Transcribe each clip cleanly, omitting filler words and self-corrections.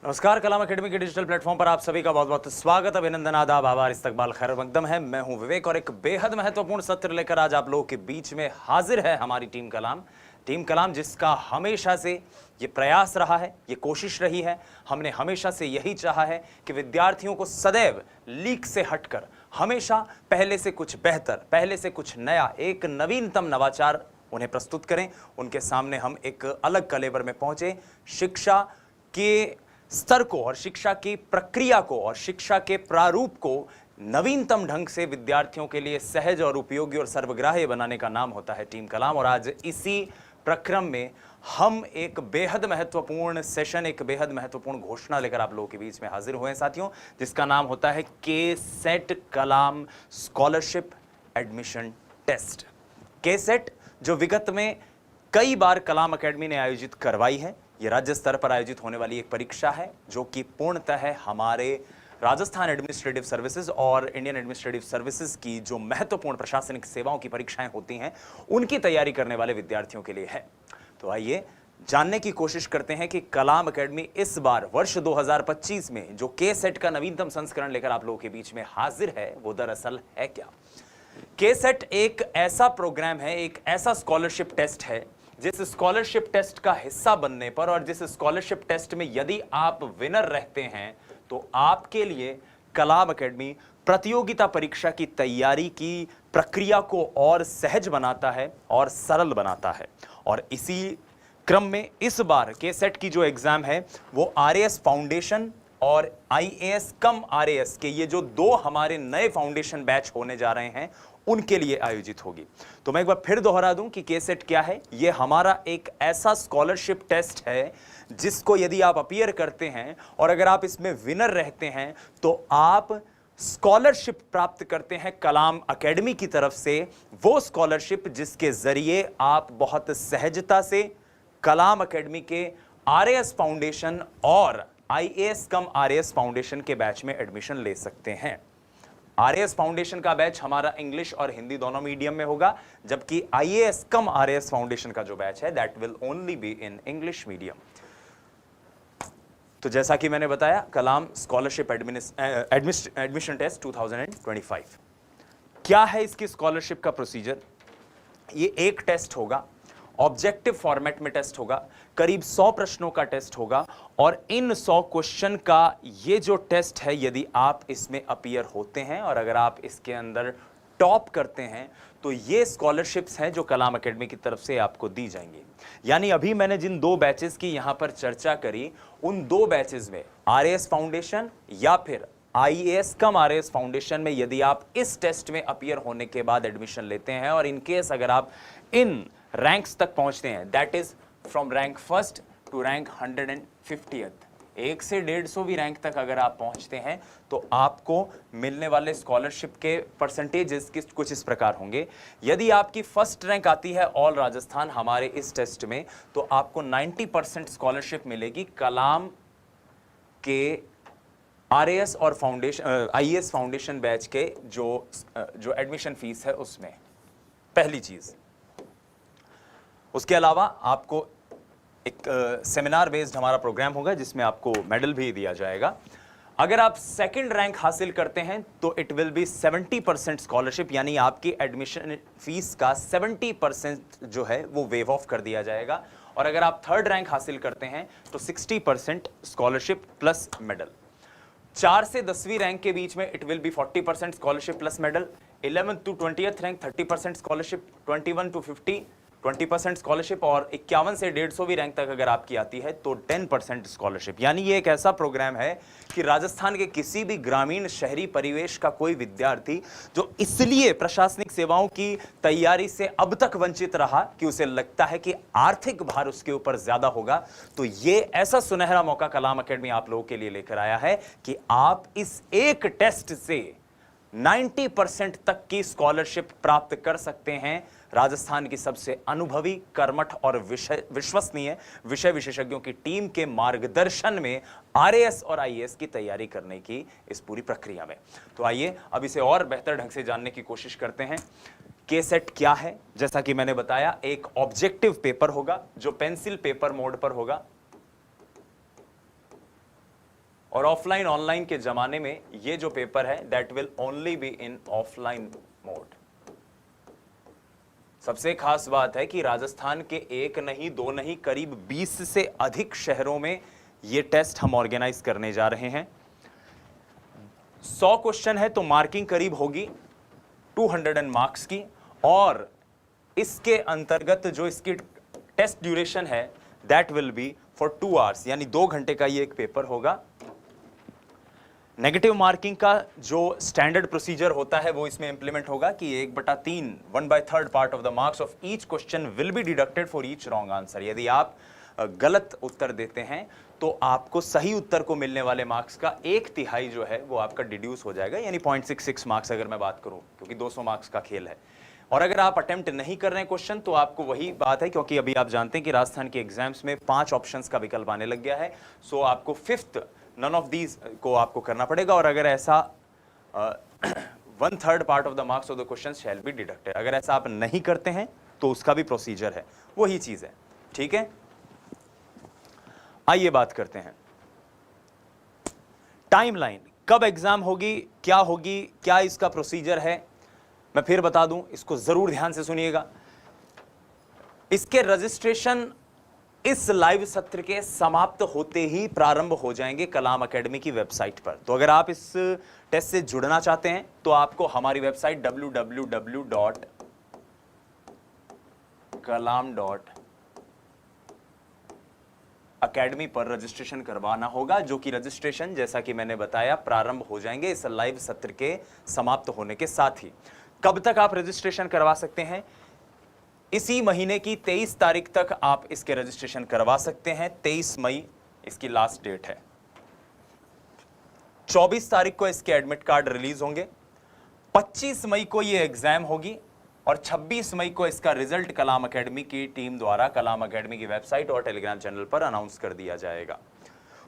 नमस्कार, कलाम एकेडमी के digital platform पर आप सभी का बहुत बहुत स्वागत, अभिनंदन, आदाब, आभार, इस्तकबाल, खैर मकदम है। मैं हूं विवेक और एक बेहद महत्वपूर्ण सत्र लेकर आज आप लोगों के बीच में हाजिर है हमारी टीम कलाम जिसका हमेशा से ये प्रयास रहा है, ये कोशिश रही है। हमने हमेशा से यही चाहा है कि विद्यार्थियों को सदैव लीक से हटकर हमेशा पहले से कुछ बेहतर, पहले से कुछ नया, एक नवीनतम नवाचार उन्हें प्रस्तुत करें। उनके सामने हम एक अलग कलेवर में पहुंचे, शिक्षा के स्तर को और शिक्षा की प्रक्रिया को और शिक्षा के प्रारूप को नवीनतम ढंग से विद्यार्थियों के लिए सहज और उपयोगी और सर्वग्राह्य बनाने का नाम होता है टीम कलाम। और आज इसी प्रक्रम में हम एक बेहद महत्वपूर्ण सेशन, एक बेहद महत्वपूर्ण घोषणा लेकर आप लोगों के बीच में हाजिर हुए हैं साथियों, जिसका नाम होता है के-सेट कलाम स्कॉलरशिप एडमिशन टेस्ट। के-सेट जो विगत में कई बार कलाम एकेडमी ने आयोजित करवाई है, ये राज्य स्तर पर आयोजित होने वाली एक परीक्षा है जो कि पूर्णतः हमारे राजस्थान एडमिनिस्ट्रेटिव सर्विसेज और इंडियन एडमिनिस्ट्रेटिव सर्विसेज की जो महत्वपूर्ण प्रशासनिक सेवाओं की परीक्षाएं होती हैं, उनकी तैयारी करने वाले विद्यार्थियों के लिए है। तो आइए जानने की कोशिश करते हैं कि कलाम एकेडमी इस बार वर्ष 2025 में जो के-सेट का नवीनतम संस्करण लेकर आप लोगों के बीच में हाजिर है, वो दरअसल है क्या। के-सेट एक ऐसा प्रोग्राम है, एक ऐसा स्कॉलरशिप टेस्ट है जिस स्कॉलरशिप टेस्ट का हिस्सा बनने पर और जिस स्कॉलरशिप टेस्ट में यदि आप विनर रहते हैं तो आपके लिए कलाम एकेडमी प्रतियोगिता परीक्षा की तैयारी की प्रक्रिया को और सहज बनाता है और सरल बनाता है। और इसी क्रम में इस बार के-सेट की जो एग्जाम है वो आरएएस फाउंडेशन और आईएएस कम आरएएस के ये जो दो हमारे नए फाउंडेशन बैच होने जा रहे हैं उनके लिए आयोजित होगी। तो मैं एक बार फिर दोहरा दूं कि के-सेट क्या है। ये हमारा एक ऐसा स्कॉलरशिप टेस्ट है जिसको यदि आप अपीयर करते हैं और अगर आप इसमें विनर रहते हैं तो आप स्कॉलरशिप प्राप्त करते हैं कलाम एकेडमी की तरफ से, वो स्कॉलरशिप जिसके जरिए आप बहुत सहजता से कलाम एकेडमी के आरएएस फाउंडेशन और आईएएस कम आरएएस फाउंडेशन के बैच में एडमिशन ले सकते हैं। आरएएस फाउंडेशन का बैच हमारा इंग्लिश और हिंदी दोनों मीडियम में होगा, जबकि आईएएस कम आरएएस फाउंडेशन का जो बैच है that will only be in English medium. तो जैसा कि मैंने बताया, कलाम स्कॉलरशिप एडमिशन टेस्ट 2025 क्या है, इसकी स्कॉलरशिप का प्रोसीजर। ये एक टेस्ट होगा, ऑब्जेक्टिव फॉर्मेट में टेस्ट होगा, करीब 100 प्रश्नों का टेस्ट होगा और इन 100 क्वेश्चन का ये जो टेस्ट है, यदि आप इसमें अपीयर होते हैं और अगर आप इसके अंदर टॉप करते हैं तो ये स्कॉलरशिप्स हैं जो कलाम एकेडमी की तरफ से आपको दी जाएंगी। यानी अभी मैंने जिन दो बैचेस की यहां पर चर्चा करी, उन दो बैचेस में आरएएस फाउंडेशन या फिर आईएएस कम आरएएस फाउंडेशन में यदि आप इस टेस्ट में अपीयर होने के बाद एडमिशन लेते हैं और इन केस अगर आप इन रैंक्स तक पहुंचते हैं, that is from rank first to rank 150th, 1 से 150वीं रैंक तक अगर आप पहुंचते हैं तो आपको मिलने वाले स्कॉलरशिप के परसेंटेजेस कुछ इस प्रकार होंगे। यदि आपकी फर्स्ट रैंक आती है ऑल राजस्थान हमारे इस टेस्ट में, तो आपको 90% स्कॉलरशिप मिलेगी कलाम के आरएएस और फाउंडेशन आईएएस फाउंडेशन बैच के जो एडमिशन फीस है उसमें, पहली चीज। उसके अलावा आपको एक सेमिनार बेस्ड हमारा प्रोग्राम होगा जिसमें आपको मेडल भी दिया जाएगा। अगर आप सेकंड रैंक हासिल करते हैं तो इट विल बी 70% स्कॉलरशिप, यानी आपकी एडमिशन फीस का 70% जो है वो वेव ऑफ कर दिया जाएगा। और अगर आप थर्ड रैंक हासिल करते हैं तो 60% स्कॉलरशिप प्लस मेडल। 4 से 10वीं रैंक के बीच में it will be 40% scholarship plus medal. 11th to 20th rank 30% scholarship, 21 to 50 20% scholarship और 51 से 150वीं रैंक तक अगर आपकी आती है तो 10% स्कॉलरशिप। यानी ये एक ऐसा प्रोग्राम है कि राजस्थान के किसी भी ग्रामीण शहरी परिवेश का कोई विद्यार्थी जो इसलिए प्रशासनिक सेवाओं की तैयारी से अब तक वंचित रहा कि उसे लगता है कि आर्थिक भार उसके ऊपर ज्यादा होगा, तो ये ऐसा सुनहरा मौका कलाम एकेडमी आप लोगों के लिए लेकर आया है कि आप इस एक टेस्ट से 90% तक की स्कॉलरशिप प्राप्त कर सकते हैं राजस्थान की सबसे अनुभवी, कर्मठ और विश्वसनीय विषय विशेषज्ञों की टीम के मार्गदर्शन में आरएएस और आईएएस की तैयारी करने की इस पूरी प्रक्रिया में। तो आइए अब इसे और बेहतर ढंग से जानने की कोशिश करते हैं। के-सेट क्या है? जैसा कि मैंने बताया, एक ऑब्जेक्टिव पेपर होगा जो पेंसिल पेपर मोड पर होगा। और ऑफलाइन ऑनलाइन के जमाने में ये जो पेपर है that will only be in offline mode. सबसे खास बात है कि राजस्थान के एक नहीं दो नहीं करीब 20 से अधिक शहरों में ये टेस्ट हम ऑर्गेनाइज करने जा रहे हैं। 100 क्वेश्चन है तो मार्किंग करीब होगी 200 मार्क्स की, और इसके अंतर्गत जो इसकी टेस्ट ड्यूरेशन है that will be for 2 hours, यानी 2 घंटे का ये एक पेपर होगा। नेगेटिव मार्किंग का जो स्टैंडर्ड प्रोसीजर होता है वो इसमें इंप्लीमेंट होगा कि 1/3 1/3 part of the marks of each question will be deducted for each wrong answer. यदि आप गलत उत्तर देते हैं तो आपको सही उत्तर को मिलने वाले मार्क्स का 1/3 जो है वो आपका डिड्यूस हो जाएगा, यानी 0.66 मार्क्स अगर मैं बात करूं, क्योंकि 200 मार्क्स का खेल है। और अगर आप अटेम्प्ट नहीं कर रहे हैं क्वेश्चन तो आपको वही बात है, क्योंकि अभी आप जानते हैं कि राजस्थान के एग्जाम्स में 5 ऑप्शंस का विकल्प आने लग गया है। सो आपको 5th नन ऑफ दीज को आपको करना पड़ेगा, और अगर ऐसा 1/3 part of the marks of the question shall be deducted. अगर ऐसा आप नहीं करते हैं तो उसका भी प्रोसीजर है, वही चीज है। ठीक है, आइए बात करते हैं टाइमलाइन, कब एग्जाम होगी, क्या इसका प्रोसीजर है। मैं फिर बता दूं, इसको जरूर ध्यान से सुनिएगा। इसके रजिस्ट्रेशन इस लाइव सत्र के समाप्त होते ही प्रारंभ हो जाएंगे कलाम एकेडमी की वेबसाइट पर। तो अगर आप इस टेस्ट से जुड़ना चाहते हैं तो आपको हमारी वेबसाइट www.kalam.academy पर रजिस्ट्रेशन करवाना होगा, जो कि रजिस्ट्रेशन जैसा कि मैंने बताया प्रारंभ हो जाएंगे इस लाइव सत्र के समाप्त होने के साथ ही। कब तक आप रजिस्ट्रेशन करवा सकते हैं? इसी महीने की 23 तारीख तक आप इसके रजिस्ट्रेशन करवा सकते हैं। 23 मई इसकी लास्ट डेट है। 24 तारीख को इसके एडमिट कार्ड रिलीज होंगे। 25 मई को ये एग्जाम होगी और 26 मई को इसका रिजल्ट कलाम एकेडमी की टीम द्वारा कलाम एकेडमी की वेबसाइट और टेलीग्राम चैनल पर अनाउंस कर दिया जाएगा।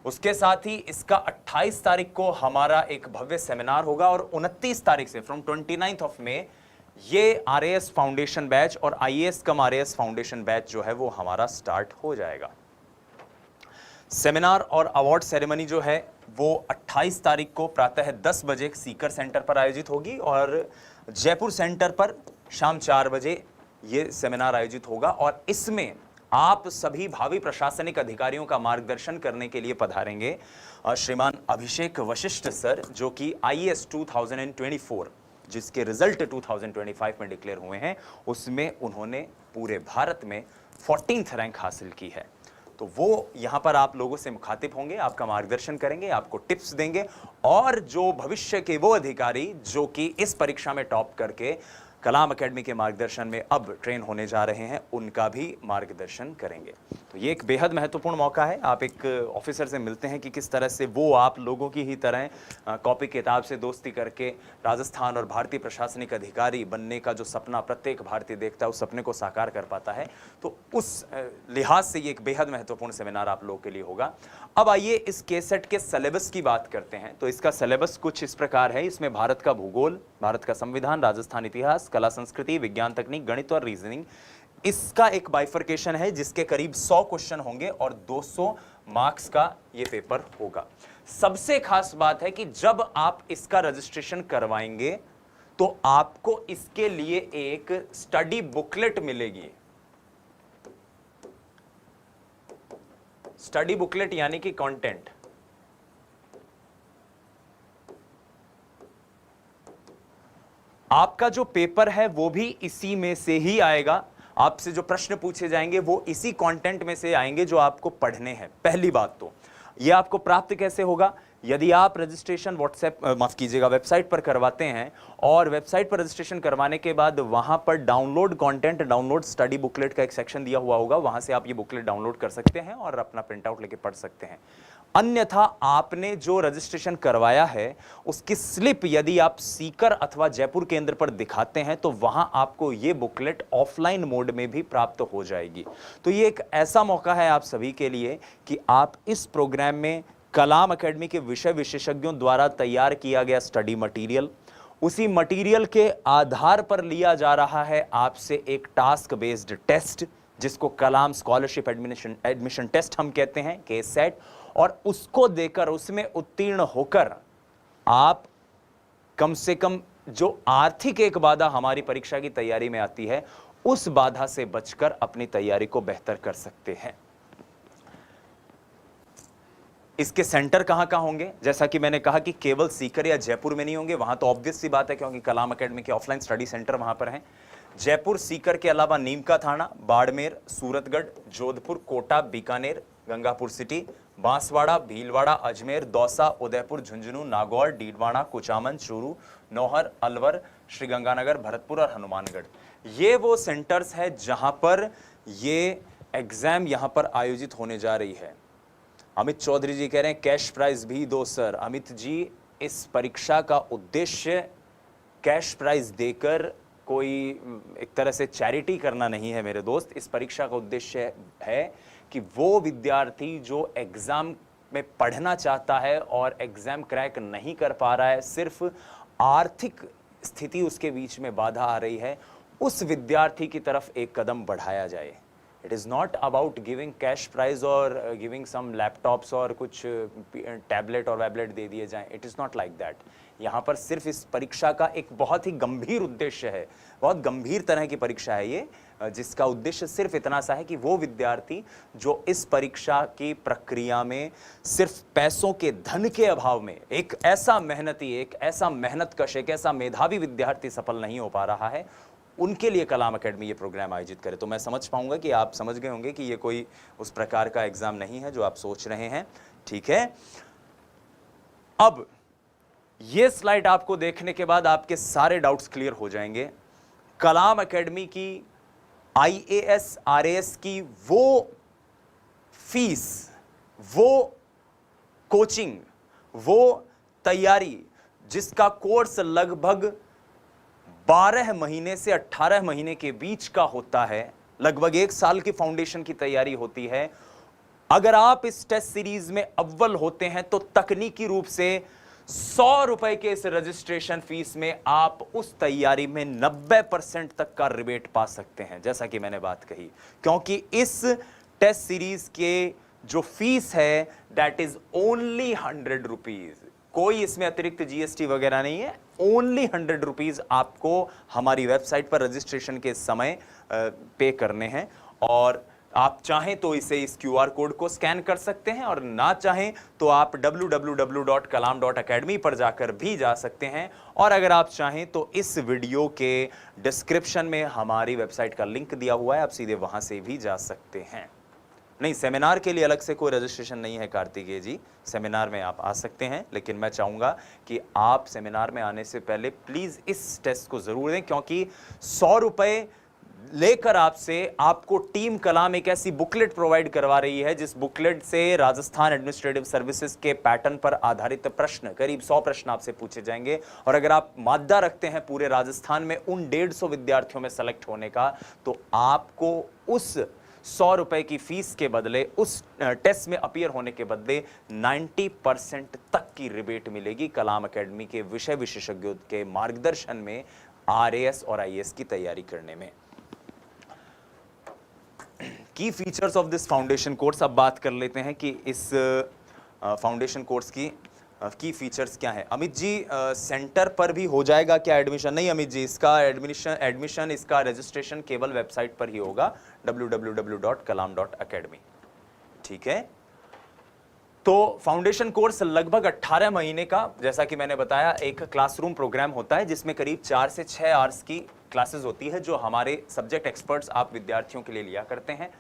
उसके साथ ही इसका 28 तारीख को हमारा एक भव्य सेमिनार होगा, और 29 तारीख से फ्रॉम 29th ऑफ मे ये आरएएस फाउंडेशन बैच और आईएएस कम आरएएस फाउंडेशन बैच जो है वो हमारा स्टार्ट हो जाएगा। सेमिनार और अवार्ड सेरेमनी जो है वो 28 तारीख को प्रातः 10 बजे सीकर सेंटर पर आयोजित होगी, और जयपुर सेंटर पर शाम 4 बजे ये सेमिनार आयोजित होगा। और इसमें आप सभी भावी प्रशासनिक अधिकारियों का मार्गदर्शन करने के लिए पधारेंगे श्रीमान अभिषेक वशिष्ठ सर, जो कि आईएएस 2024 जिसके रिजल्ट 2025 में डिक्लेयर हुए हैं उसमें उन्होंने पूरे भारत में 14th रैंक हासिल की है। तो वो यहां पर आप लोगों से मुखातिब होंगे, आपका मार्गदर्शन करेंगे, आपको टिप्स देंगे, और जो भविष्य के वो अधिकारी जो कि इस परीक्षा में टॉप करके कलाम एकेडमी के मार्गदर्शन में अब ट्रेन होने जा रहे हैं उनका भी मार्गदर्शन करेंगे। तो ये एक बेहद महत्वपूर्ण मौका है। आप एक ऑफिसर से मिलते हैं कि किस तरह से वो आप लोगों की ही तरह कॉपी किताब से दोस्ती करके राजस्थान और भारतीय प्रशासनिक अधिकारी बनने का जो सपना प्रत्येक भारतीय देखता है उस सपने को साकार कर पाता है। तो उस लिहाज से ये एक बेहद महत्वपूर्ण सेमिनार आप लोगों के लिए होगा। अब आइए इस केसेट के सिलेबस की बात करते हैं। तो इसका सिलेबस कुछ इस प्रकार है। इसमें भारत का भूगोल, भारत का संविधान, राजस्थान इतिहास, कला संस्कृति, विज्ञान तकनीक, गणित और रीजनिंग, इसका एक बाइफर्केशन है जिसके करीब 100 क्वेश्चन होंगे और 200 मार्क्स का ये पेपर होगा। सबसे खास बात है कि जब आप इसका रजिस्ट्रेशन करवाएंगे तो आपको इसके लिए एक स्टडी बुकलेट मिलेगी। स्टडी बुकलेट यानी कि कंटेंट। आपका जो पेपर है वो भी इसी में से ही आएगा। आपसे जो प्रश्न पूछे जाएंगे वो इसी कंटेंट में से आएंगे जो आपको पढ़ने हैं। पहली बात तो ये आपको प्राप्त कैसे होगा? यदि आप रजिस्ट्रेशन वेबसाइट पर करवाते हैं और वेबसाइट पर रजिस्ट्रेशन करवाने के बाद वहां पर download content, download study booklet का एक सेक्शन दिया हुआ होगा, वहां से आप ये बुकलेट डाउनलोड कर सकते हैं और अपना प्रिंट आउट लेके पढ़ सकते हैं। अन्यथा आपने जो रजिस्ट्रेशन करवाया है उसकी स्लिप यदि आप सीकर अथवा जयपुर केंद्र पर दिखाते हैं तो वहां आपको ये बुकलेट ऑफलाइन मोड में भी प्राप्त हो जाएगी। तो ये एक ऐसा मौका है आप सभी के लिए कि आप इस प्रोग्राम में कलाम एकेडमी के विषय विशेषज्ञों द्वारा तैयार किया गया स्टडी मटेरियल, उसी मटेरियल के आधार पर लिया जा रहा है आपसे एक टास्क बेस्ड टेस्ट जिसको कलाम स्कॉलरशिप एडमिशन टेस्ट हम कहते हैं, केसेट, और उसको देकर उसमें उत्तीर्ण होकर आप कम से कम जो आर्थिक एक बाधा हमारी परीक्षा की तैयारी में आती है उस बाधा से बचकर अपनी तैयारी को बेहतर कर सकते हैं। इसके सेंटर कहां कहां होंगे? जैसा कि मैंने कहा कि केवल सीकर या जयपुर में नहीं होंगे, वहां तो ऑब्वियस सी बात है क्योंकि कलाम एकेडमी के ऑफलाइन स्टडी सेंटर वहां पर हैं। जयपुर सीकर के अलावा नीमका थाना, बाड़मेर, सूरतगढ़, जोधपुर, कोटा, बीकानेर, गंगापुर सिटी, बांसवाड़ा, भीलवाड़ा, अजमेर, दौसा, उदयपुर, झुंझुनू, नागौर, डीडवाना, कुचामन, चूरू, नौहर, अलवर, श्रीगंगानगर, भरतपुर और हनुमानगढ़। ये वो सेंटर्स है जहां पर ये एग्जाम यहां पर आयोजित होने जा रही है। अमित चौधरी जी कह रहे हैं कैश प्राइज भी दो सर। अमित जी, इस परीक्षा का उद्देश्य कैश प्राइज देकर कोई एक तरह से चैरिटी करना नहीं है मेरे दोस्त। इस परीक्षा का उद्देश्य है कि वो विद्यार्थी जो एग्जाम में पढ़ना चाहता है और एग्जाम क्रैक नहीं कर पा रहा है, सिर्फ आर्थिक स्थिति उसके बीच में बाधा आ रही है, उस विद्यार्थी की तरफ एक कदम बढ़ाया जाए। It is not about giving cash prize और गिविंग सम लैपटॉप्स और कुछ टैबलेट और वैबलेट दे दिए जाएं। It is not like that. यहाँ पर सिर्फ इस परीक्षा का एक बहुत ही गंभीर उद्देश्य है, बहुत गंभीर तरह की परीक्षा है ये, जिसका उद्देश्य सिर्फ इतना सा है कि वो विद्यार्थी जो इस परीक्षा की प्रक्रिया में सिर्फ पैसों के धन के अभाव में एक ऐसा मेहनती, एक ऐसा मेहनतकश, एक ऐसा मेधावी विद्यार्थी सफल नहीं हो पा रहा है, उनके लिए कलाम एकेडमी ये प्रोग्राम आयोजित करे। तो मैं समझ पाऊंगा कि आप समझ गए होंगे कि ये कोई उस प्रकार का एग्जाम नहीं है जो आप सोच रहे हैं। ठीक है, अब ये स्लाइड आपको देखने के बाद आपके सारे डाउट्स क्लियर हो जाएंगे। कलाम एकेडमी की आईएएस आरएएस की वो फीस, वो कोचिंग, वो तैयारी जिसका कोर्स लगभग 12 महीने से 18 महीने के बीच का होता है, लगभग 1 साल की फाउंडेशन की तैयारी होती है। अगर आप इस टेस्ट सीरीज में अव्वल होते हैं तो तकनीकी रूप से 100 रुपए के इस रजिस्ट्रेशन फीस में आप उस तैयारी में 90% तक का रिबेट पा सकते हैं, जैसा कि मैंने बात कही, क्योंकि इस टेस्ट सीरीज के जो फीस है दैट इज ओनली 100 रुपीज। कोई इसमें अतिरिक्त जीएसटी वगैरह नहीं है, ओनली 100 रुपीज आपको हमारी वेबसाइट पर रजिस्ट्रेशन के समय पे करने हैं। और आप चाहें तो इसे इस क्यूआर कोड को स्कैन कर सकते हैं और ना चाहें तो आप www.kalam.academy पर जाकर भी जा सकते हैं। और अगर आप चाहें तो इस वीडियो के डिस्क्रिप्शन में हमारी वेबसाइट का लिंक दिया हुआ है, आप सीधे वहां से भी जा सकते हैं। नहीं, सेमिनार के लिए अलग से कोई रजिस्ट्रेशन नहीं है कार्तिकेय जी, सेमिनार में आप आ सकते हैं, लेकिन मैं चाहूंगा कि आप सेमिनार में आने से पहले प्लीज इस टेस्ट को जरूर दें, क्योंकि 100 रुपए लेकर आपको टीम कलाम एक ऐसी बुकलेट प्रोवाइड करवा रही है जिस बुकलेट से राजस्थान एडमिनिस्ट्रेटिव सर्विसेज के पैटर्न पर आधारित प्रश्न, करीब 100 प्रश्न आपसे पूछे जाएंगे। और अगर आप मादा रखते हैं पूरे राजस्थान में उन 150 विद्यार्थियों में सेलेक्ट होने का, तो आपको उस 100 रुपए की फीस के बदले, उस टेस्ट में अपीयर होने के बदले 90% तक की रिबेट मिलेगी कलाम एकेडमी के विषय विशेषज्ञों के मार्गदर्शन में आरएएस और आईएएस की तैयारी करने में। की features of this foundation course, अब बात कर लेते हैं कि इस फाउंडेशन कोर्स की फीचर्स क्या है। अमित जी, सेंटर पर भी हो जाएगा क्या एडमिशन? नहीं अमित जी, इसका एडमिशन इसका रजिस्ट्रेशन केवल वेबसाइट पर ही होगा, www.kalam.academy। ठीक है, तो फाउंडेशन कोर्स लगभग 18 महीने का, जैसा कि मैंने बताया, एक क्लासरूम प्रोग्राम होता है जिसमें करीब 4 से 6 आवर्स की क्लासेस होती है जो हमारे सब्जेक्ट एक्सपर्ट्स आप विद्यार्थियों के लिए लिया करते हैं।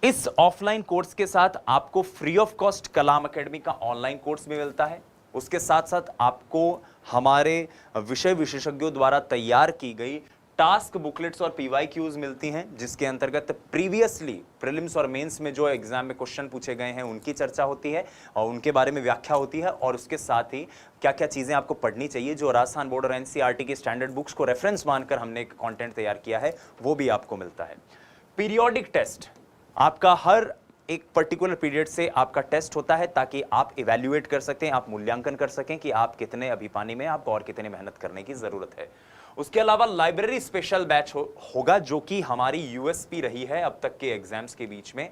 इस ऑफलाइन कोर्स के साथ आपको free of cost Kalam academy का ऑनलाइन कोर्स भी मिलता है। उसके साथ साथ आपको हमारे विषय विशेषज्ञों द्वारा तैयार की गई टास्क बुकलेट्स और पीवाईक्यूज मिलती हैं, जिसके अंतर्गत प्रीवियसली प्रीलिम्स और मेंस में जो एग्जाम में क्वेश्चन पूछे गए हैं उनकी चर्चा होती है और उनके बारे में व्याख्या होती है। और उसके साथ ही क्या क्या चीजें आपको पढ़नी चाहिए, जो राजस्थान बोर्ड और एनसीईआरटी की स्टैंडर्ड बुक्स को रेफरेंस मानकर हमने एक कंटेंट तैयार किया है, वो भी आपको मिलता है। पीरियोडिक टेस्ट, आपका हर एक पर्टिकुलर पीरियड से आपका टेस्ट होता है ताकि आप इवैल्यूएट कर सकें, आप मूल्यांकन कर सकें कि आप कितने अभी पानी में, आपको और कितनी मेहनत करने की जरूरत है। उसके अलावा लाइब्रेरी स्पेशल बैच होगा जो कि हमारी यूएसपी रही है अब तक के एग्जाम्स के बीच में।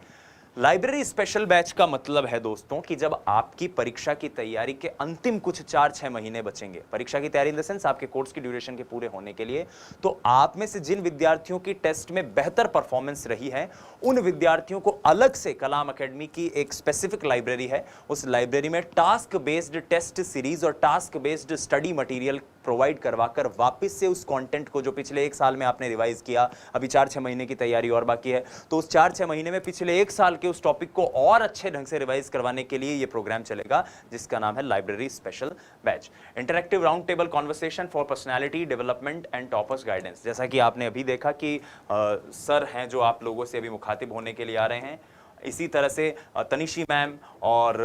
लाइब्रेरी स्पेशल बैच का मतलब है दोस्तों कि जब आपकी परीक्षा की तैयारी के अंतिम कुछ 4-6 महीने बचेंगे, परीक्षा की तैयारी इन द सेंस आपके कोर्स की ड्यूरेशन के पूरे होने के लिए, तो आप में से जिन विद्यार्थियों की टेस्ट में बेहतर परफॉर्मेंस रही है, उन विद्यार्थियों को अलग से कलाम एकेडमी की एक स्पेसिफिक लाइब्रेरी है। उस लाइब्रेरी में टास्क बेस्ड टेस्ट सीरीज और task based study material provide करवाकर वापस से उस कंटेंट को जो पिछले 1 साल में आपने रिवाइज किया, अभी 4-6 महीने की तैयारी और बाकी है, तो उस 4-6 महीने में पिछले 1 साल के उस टॉपिक को और अच्छे ढंग से रिवाइज करवाने के लिए ये प्रोग्राम चलेगा, जिसका नाम है library special batch. Interactive round table conversation for personality development and toppers guidance. जैसा कि आपने अभी देखा कि सर हैं जो आप लोगों से अभी मुखातिब होने के लिए आ रहे हैं, इसी तरह से तनिशी मैम और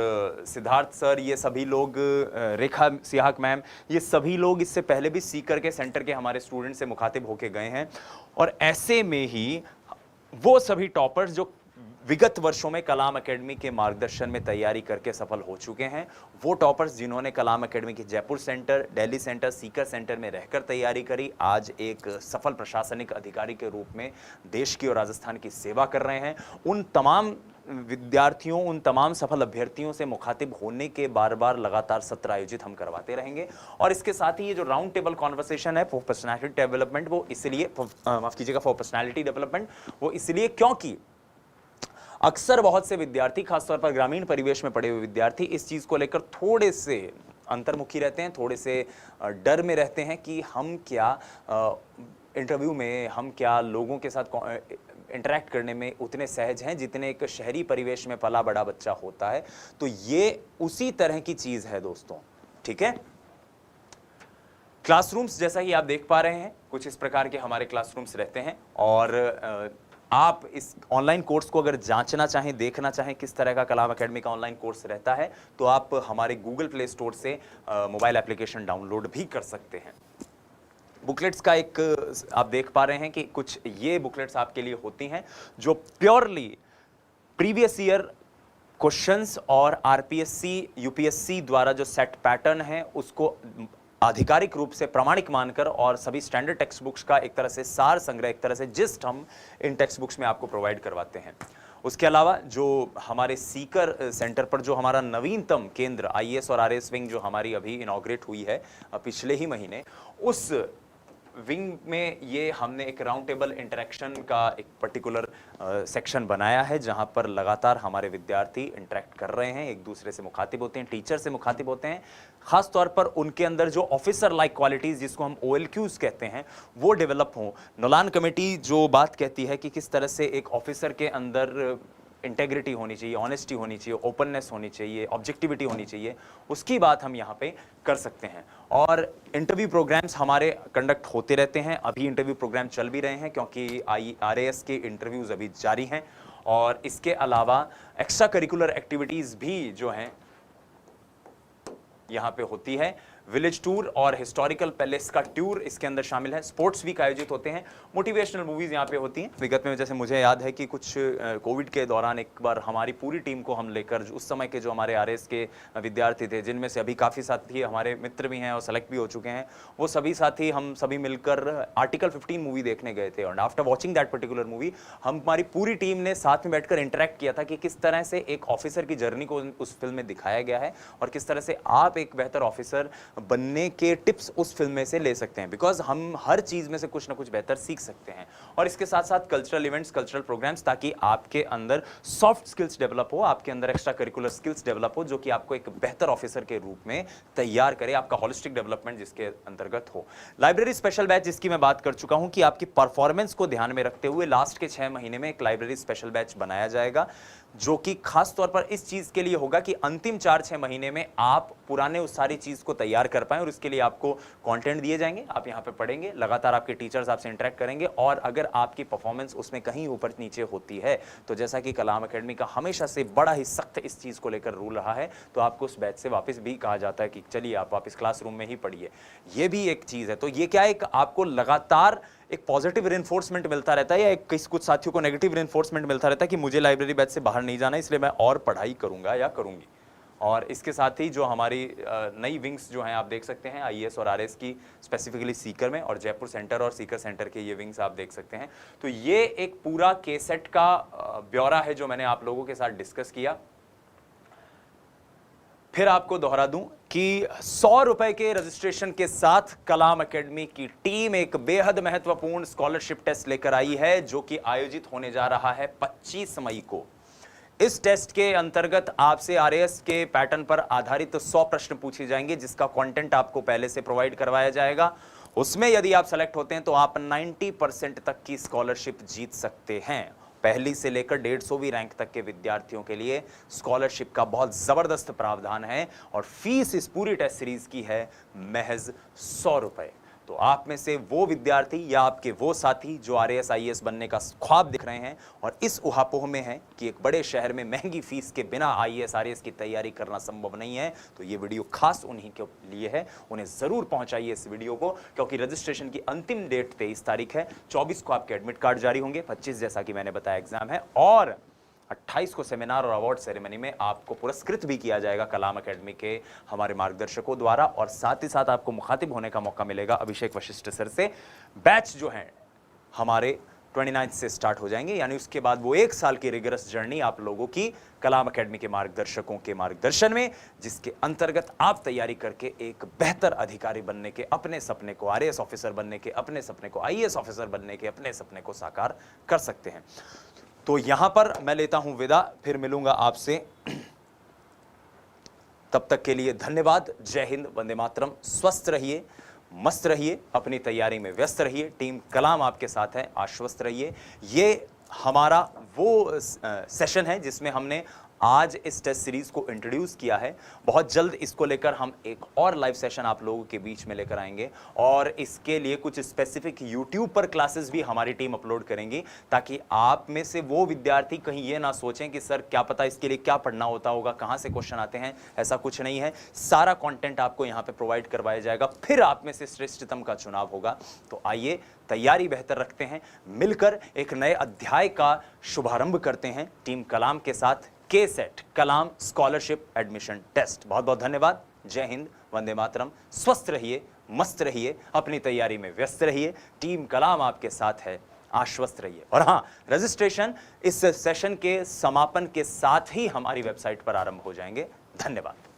सिद्धार्थ सर, ये सभी लोग, रेखा सिहाक मैम, ये सभी लोग इससे पहले भी सीकर के सेंटर के हमारे स्टूडेंट से मुखातिब होके गए हैं। और ऐसे में ही वो सभी टॉपर्स जो विगत वर्षों में कलाम एकेडमी के मार्गदर्शन में तैयारी करके सफल हो चुके हैं, वो टॉपर्स जिन्होंने कलाम एकेडमी के Jaipur centre, Delhi centre, Sikar centre में रहकर तैयारी करी, आज एक सफल प्रशासनिक अधिकारी के रूप में देश की और राजस्थान की सेवा कर रहे हैं। उन तमाम विद्यार्थियों, उन तमाम सफल अभ्यर्थियों से मुखातिब होने के बार बार लगातार सत्र आयोजित हम करवाते रहेंगे। और इसके साथ ही ये जो राउंड टेबल कॉन्वर्सेशन है फॉर पर्सनैलिटी डेवलपमेंट, वो इसलिए, माफ कीजिएगा, फॉर पर्सनैलिटी डेवलपमेंट, वो इसलिए क्योंकि अक्सर बहुत से विद्यार्थी, खासतौर पर ग्रामीण परिवेश में पढ़े हुए विद्यार्थी, इस चीज़ को लेकर थोड़े से अंतर्मुखी रहते हैं, थोड़े से डर में रहते हैं कि हम क्या इंटरव्यू में, हम क्या लोगों के साथ इंटरेक्ट करने में उतने सहज हैं जितने एक शहरी परिवेश में पला बड़ा बच्चा होता है। तो ये उसी तरह की चीज़ है दोस्तों, ठीक है। क्लासरूम्स जैसा कि आप देख पा रहे हैं, कुछ इस प्रकार के हमारे क्लासरूम्स रहते हैं। और आप इस ऑनलाइन कोर्स को अगर जांचना चाहें, देखना चाहें किस तरह का कलाम एकेडमी का ऑनलाइन कोर्स रहता है, तो आप हमारे गूगल प्ले स्टोर से मोबाइल एप्लीकेशन डाउनलोड भी कर सकते हैं। बुकलेट्स का एक आप देख पा रहे हैं कि कुछ ये बुकलेट्स आपके लिए होती हैं जो प्योरली प्रीवियस ईयर क्वेश्चंस और आरपीएससी, यूपीएससी द्वारा जो सेट पैटर्न है उसको आधिकारिक रूप से प्रामाणिक मानकर और सभी स्टैंडर्ड टेक्स्ट बुक्स का एक तरह से सार संग्रह, एक तरह से जिस्ट हम इन टेक्स्ट बुक्स में आपको प्रोवाइड करवाते हैं। उसके अलावा जो हमारे सीकर सेंटर पर जो हमारा नवीनतम केंद्र आईएएस और आरएएस विंग जो हमारी अभी इनॉग्रेट हुई है पिछले ही महीने, उस विंग में ये हमने एक राउंड टेबल इंटरेक्शन का एक पर्टिकुलर सेक्शन बनाया है, जहां पर लगातार हमारे विद्यार्थी इंटरेक्ट कर रहे हैं, एक दूसरे से मुखातिब होते हैं, टीचर से मुखातिब होते हैं। खास तौर पर उनके अंदर जो ऑफिसर लाइक क्वालिटीज, जिसको हम OLQs कहते हैं, वो डेवलप हों। नोलान कमेटी जो बात कहती है कि किस तरह से एक ऑफिसर के अंदर इंटेग्रिटी होनी चाहिए, ऑनेस्टी होनी चाहिए, ओपननेस होनी चाहिए, ऑब्जेक्टिविटी होनी चाहिए, उसकी बात हम यहाँ पे कर सकते हैं। और इंटरव्यू प्रोग्राम्स हमारे कंडक्ट होते रहते हैं, अभी इंटरव्यू प्रोग्राम चल भी रहे हैं क्योंकि RAS के इंटरव्यूज़ अभी जारी हैं। और इसके अलावा एक्स्ट्रा करिकुलर एक्टिविटीज़ भी जो हैं यहाँ पे होती है। विलेज टूर और हिस्टोरिकल पैलेस का टूर इसके अंदर शामिल है। स्पोर्ट्स वीक आयोजित होते हैं, मोटिवेशनल मूवीज यहाँ पे होती हैं। विगत में जैसे मुझे याद है कि कुछ कोविड के दौरान एक बार हमारी पूरी टीम को हम लेकर, उस समय के जो हमारे RAS के विद्यार्थी थे, जिनमें से अभी काफ़ी साथी हमारे मित्र भी हैं और सेलेक्ट भी हो चुके हैं, वो सभी साथी हम सभी मिलकर आर्टिकल 15 मूवी देखने गए थे। और after watching that particular movie, हमारी पूरी टीम ने साथ में बैठकर इंटरेक्ट किया था कि किस तरह से एक ऑफिसर की जर्नी को उस फिल्म में दिखाया गया है और किस तरह से आप एक बेहतर ऑफिसर बनने के टिप्स उस फिल्म में से ले सकते हैं। बिकॉज हम हर चीज में से कुछ ना कुछ बेहतर सीख सकते हैं। और इसके साथ साथ कल्चरल इवेंट्स, कल्चरल प्रोग्राम्स, ताकि आपके अंदर सॉफ्ट स्किल्स डेवलप हो, आपके अंदर एक्स्ट्रा करिकुलर स्किल्स डेवलप हो, जो कि आपको एक बेहतर ऑफिसर के रूप में तैयार करे, आपका होलिस्टिक डेवलपमेंट जिसके अंतर्गत हो। लाइब्रेरी स्पेशल बैच, जिसकी मैं बात कर चुका हूं कि आपकी परफॉर्मेंस को ध्यान में रखते हुए लास्ट के 6 महीने में एक लाइब्रेरी स्पेशल बैच बनाया जाएगा, जो कि खास तौर पर इस चीज के लिए होगा कि अंतिम 4-6 महीने में आप पुराने उस सारी चीज को तैयार कर पाएं। और इसके लिए आपको कंटेंट दिए जाएंगे, आप यहां पे पढ़ेंगे, लगातार आपके टीचर्स आपसे इंटरेक्ट करेंगे। और अगर आपकी परफॉर्मेंस उसमें कहीं ऊपर नीचे होती है, तो जैसा कि कलाम एकेडमी का हमेशा से बड़ा ही सख्त इस चीज को लेकर रूल रहा है, तो आपको उस बैच से वापस भी कहा जाता है कि चलिए आप वापस क्लासरूम में ही पढ़िए। ये भी एक चीज है। तो ये क्या, एक आपको लगातार एक पॉजिटिव रेनफोर्समेंट मिलता रहता है, या कुछ साथियों को नेगेटिव रेनफोर्समेंट मिलता रहता है कि मुझे लाइब्रेरी बैच से बाहर नहीं जाना, इसलिए मैं और पढ़ाई करूंगा या करूंगी। और इसके साथ ही जो हमारी नई विंग्स जो हैं आप देख सकते हैं आईएएस और आरएस की, स्पेसिफिकली सीकर में, और जयपुर सेंटर और सीकर सेंटर के ये विंग्स आप देख सकते हैं। तो ये एक पूरा के सेट का ब्यौरा है जो मैंने आप लोगों के साथ डिस्कस किया। फिर आपको दोहरा दूं कि 100 रुपए के रजिस्ट्रेशन के साथ कलाम एकेडमी की टीम एक बेहद महत्वपूर्ण स्कॉलरशिप टेस्ट लेकर आई है जो कि आयोजित होने जा रहा है 25 मई को। इस टेस्ट के अंतर्गत आपसे आरएएस के पैटर्न पर आधारित 100 प्रश्न पूछे जाएंगे जिसका कंटेंट आपको पहले से प्रोवाइड करवाया जाएगा। उसमें यदि आप सेलेक्ट होते हैं तो आप 90% तक की स्कॉलरशिप जीत सकते हैं। पहली से लेकर 150वीं रैंक तक के विद्यार्थियों के लिए स्कॉलरशिप का बहुत जबरदस्त प्रावधान है और फीस इस पूरी टेस्ट सीरीज की है महज 100 रुपए। तो आप में से वो विद्यार्थी या आपके वो साथी जो आरएएस आईएएस बनने का ख्वाब दिख रहे हैं और इस उहापोह में हैं कि एक बड़े शहर में महंगी फीस के बिना आईएएस आरएएस की तैयारी करना संभव नहीं है, तो ये वीडियो खास उन्हीं के लिए है। उन्हें जरूर पहुंचाइए इस वीडियो को, क्योंकि रजिस्ट्रेशन की अंतिम डेट 23 तारीख है। 24 को आपके एडमिट कार्ड जारी होंगे, 25 जैसा कि मैंने बताया एग्जाम है, और 28 को सेमिनार और अवार्ड सेरेमनी में आपको पुरस्कृत भी किया जाएगा कलाम एकेडमी के हमारे मार्गदर्शकों द्वारा, और साथ ही साथ आपको मुखातिब होने का मौका मिलेगा अभिषेक वशिष्ठ सर से। बैच जो है हमारे 29 से स्टार्ट हो जाएंगे, यानी उसके बाद वो 1 साल की रिगरस जर्नी आप लोगों की कलाम एकेडमी के मार्गदर्शकों के मार्गदर्शन में, जिसके अंतर्गत आप तैयारी करके एक बेहतर अधिकारी बनने के अपने सपने को, आरएएस ऑफिसर बनने के अपने सपने को, आईएएस ऑफिसर बनने के अपने सपने को साकार कर सकते हैं। तो यहां पर मैं लेता हूं विदा, फिर मिलूंगा आपसे। तब तक के लिए धन्यवाद। जय हिंद, वंदे मातरम। स्वस्थ रहिए, मस्त रहिए, अपनी तैयारी में व्यस्त रहिए। टीम कलाम आपके साथ है, आश्वस्त रहिए। ये हमारा वो सेशन है जिसमें हमने आज इस टेस्ट सीरीज को इंट्रोड्यूस किया है। बहुत जल्द इसको लेकर हम एक और लाइव सेशन आप लोगों के बीच में लेकर आएंगे, और इसके लिए कुछ स्पेसिफिक यूट्यूब पर क्लासेस भी हमारी टीम अपलोड करेंगी, ताकि आप में से वो विद्यार्थी कहीं ये ना सोचें कि सर क्या पता इसके लिए क्या पढ़ना होता होगा, कहाँ से क्वेश्चन आते हैं। ऐसा कुछ नहीं है, सारा कंटेंट आपको यहाँ पे प्रोवाइड करवाया जाएगा, फिर आप में से श्रेष्ठतम का चुनाव होगा। तो आइए तैयारी बेहतर रखते हैं, मिलकर एक नए अध्याय का शुभारंभ करते हैं टीम कलाम के साथ। के सेट कलाम स्कॉलरशिप एडमिशन टेस्ट। बहुत बहुत धन्यवाद। जय हिंद, वंदे मातरम। स्वस्थ रहिए, मस्त रहिए, अपनी तैयारी में व्यस्त रहिए। टीम कलाम आपके साथ है, आश्वस्त रहिए। और हाँ, रजिस्ट्रेशन इस सेशन के समापन के साथ ही हमारी वेबसाइट पर आरंभ हो जाएंगे। धन्यवाद।